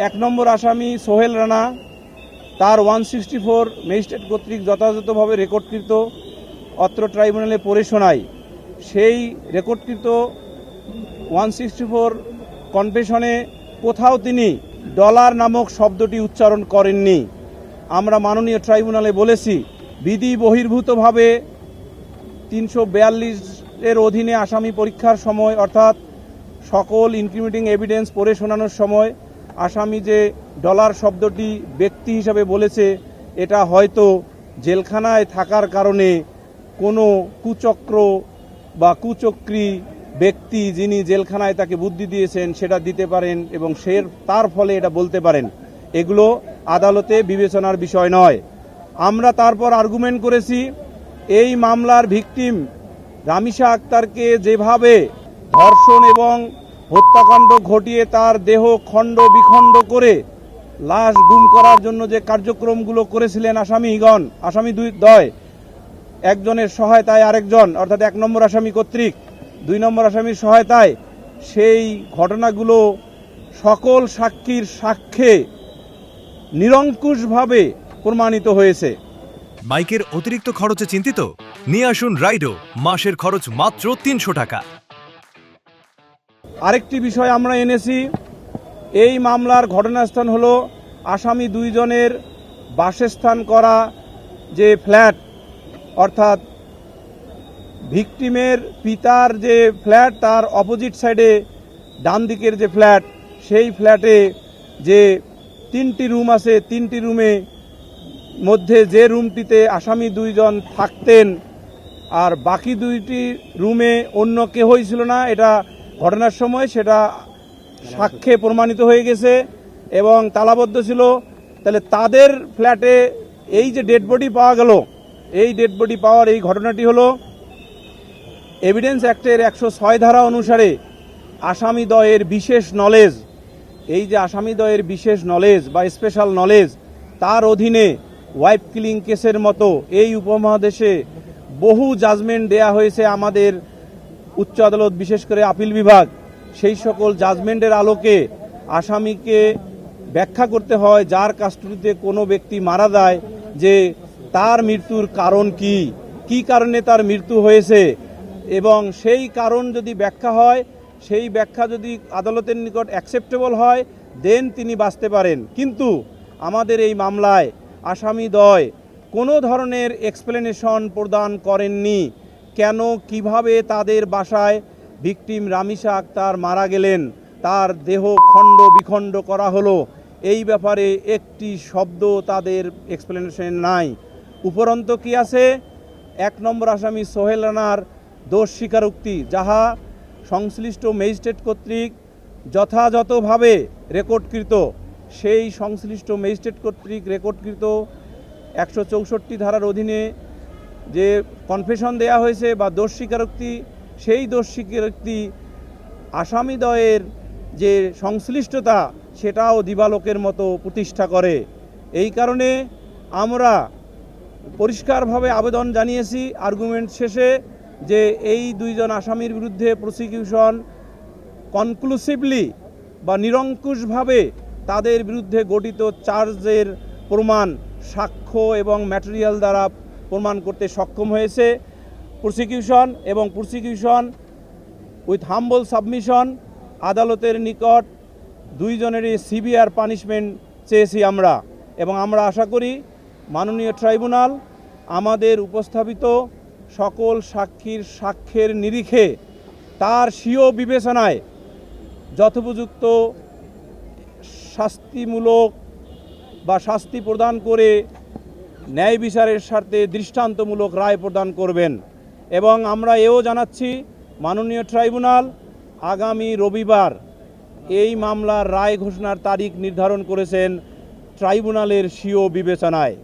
এক নম্বর আসামি সোহেল রানা তার 164 ম্যাজিস্ট্রেট কর্তৃক যথাযথভাবে রেকর্ডকৃত অত্র ট্রাইব্যুনালে পড়ে শোনায়। সেই রেকর্ডকৃত 164 কনফেশনে কোথাও তিনি ডলার নামক শব্দটি উচ্চারণ করেননি। আমরা মাননীয় ট্রাইব্যুনালে বলেছি, বিধি বহির্ভূতভাবে 342-এর অধীনে আসামি পরীক্ষার সময় অর্থাৎ সকল ইনক্রিমিনেটিং এভিডেন্স পড়ে শোনানোর সময় আসামি যে ডলার শব্দটি ব্যক্তি হিসাবে বলেছে, এটা হয়তো জেলখানায় থাকার কারণে কোনো কুচক্র বা কুচক্রী ব্যক্তি যিনি জেলখানায় তাকে বুদ্ধি দিয়েছেন সেটা দিতে পারেন এবং তার ফলে এটা বলতে পারেন। এগুলো আদালতে বিবেচনার বিষয় নয়। আমরা তারপর আর্গুমেন্ট করেছি, এই মামলার ভিকটিম রামিসা আক্তারকে যেভাবে ধর্ষণ এবং হত্যাকাণ্ড ঘটিয়ে তার দেহ খণ্ড বিখণ্ড করে লাশ গুম করার জন্য যে কার্যক্রমগুলো করেছিলেন আসামি দ্বয়, একজনের সহায়তায় আরেকজন অর্থাৎ 1 নম্বর আসামি কর্তৃক 2 নম্বর আসামির সহায়তায়, সেই ঘটনাগুলো সকল সাক্ষীর সাক্ষ্যে নিরঙ্কুশভাবে প্রমাণিত হয়েছে। বাইকের অতিরিক্ত খরচে চিন্তিত? নিয়ে আসুন রাইডো, মাসের খরচ মাত্র 300 টাকা। আরেকটি বিষয় আমরা এনেছি, এই মামলার ঘটনাস্থান হলো আসামি 2 জনের বাসস্থান করা যে ফ্ল্যাট, অর্থাৎ ভিকটিমের পিতার যে ফ্ল্যাট তার অপোজিট সাইডে ডান দিকের যে ফ্ল্যাট, সেই ফ্ল্যাটে যে 3টি রুম আছে, 3টি রুমে মধ্যে যে রুমটিতে আসামি 2 জন থাকতেন আর বাকি 2টি রুমে অন্য কেহই ছিল না, এটা ঘটনার সময় সেটা সাক্ষ্যে প্রমাণিত হয়ে গেছে এবং তালাবদ্ধ ছিল। তাহলে তাদের ফ্ল্যাটে এই যে ডেড বডি পাওয়া গেল, এই ডেড বডি পাওয়ার এই ঘটনাটি হলো এভিডেন্স অ্যাক্টের 106 ধারা অনুসারে আসামিদ্বয়ের বিশেষ নলেজ, এই যে আসামিদ্বয়ের বিশেষ নলেজ বা স্পেশাল নলেজ, তার অধীনে ওয়াইফ কিলিং কেসের মতো এই উপমহাদেশে বহু জাজমেন্ট দেয়া হয়েছে আমাদের উচ্চ আদালত, বিশেষ করে আপিল বিভাগ। সেই সকল জাজমেন্টের আলোকে আসামিকে ব্যাখ্যা করতে হয়, যার কাস্টডিতে কোনো ব্যক্তি মারা যায়, যে তার মৃত্যুর কারণ কি কারণে তার মৃত্যু হয়েছে, এবং সেই কারণ যদি ব্যাখ্যা হয়, সেই ব্যাখ্যা যদি আদালতের নিকট অ্যাকসেপ্টেবল হয়, দেন তিনি বাঁচতে পারেন। কিন্তু আমাদের এই মামলায় আসামিদ্বয় কোনো ধরনের এক্সপ্লেনেশন প্রদান করেননি। কেন, কিভাবে তাদের বাসায় ভিকটিম রামিসা আক্তার মারা গেলেন, তার দেহ খণ্ড বিখণ্ড করা হলো, এই ব্যাপারে একটি শব্দ তাদের এক্সপ্লেনেশন নাই। উপরন্ত কি আছে, 1 নম্বর আসামি সোহেল রানার দোষ স্বীকারোক্তি, যাহা সংশ্লিষ্ট ম্যাজিস্ট্রেট কর্তৃক যথাযথভাবে রেকর্ডকৃত, সেই সংশ্লিষ্ট ম্যাজিস্ট্রেট কর্তৃক রেকর্ডকৃত 164 ধারার অধীনে যে কনফেশন দেয়া হয়েছে বা দোষ স্বীকারোক্তি, সেই দোষ স্বীকারোক্তি আসামিদ্বয়ের যে সংশ্লিষ্টতা সেটাও দিবালোকের মতো প্রতিষ্ঠা করে। এই কারণে আমরা পরিষ্কারভাবে আবেদন জানিয়েছি আর্গুমেন্ট শেষে যে এই 2 জন আসামির বিরুদ্ধে প্রসিকিউশন কনক্লুসিভলি বা নিরঙ্কুশভাবে তাদের বিরুদ্ধে গঠিত চার্জের প্রমাণ সাক্ষ্য এবং ম্যাটেরিয়াল দ্বারা প্রমাণ করতে সক্ষম হয়েছে। প্রসিকিউশন উইথ হাম্বল সাবমিশন আদালতের নিকট 2 জনেরই সিভিয়ার পানিশমেন্ট চেয়েছি আমরা, এবং আমরা আশা করি মাননীয় ট্রাইব্যুনাল আমাদের উপস্থাপিত সকল সাক্ষীর সাক্ষ্যের নিরিখে তার স্বীয় বিবেচনায় যথোপযুক্ত শাস্তিমূলক বা শাস্তি প্রদান করে ন্যায় বিচারের স্বার্থে দৃষ্টান্তমূলক রায় প্রদান করবেন। এবং আমরা এও জানাচ্ছি, মাননীয় ট্রাইব্যুনাল আগামী রবিবার এই মামলার রায় ঘোষণার তারিখ নির্ধারণ করেছেন ট্রাইব্যুনালের স্বীয় বিবেচনায়।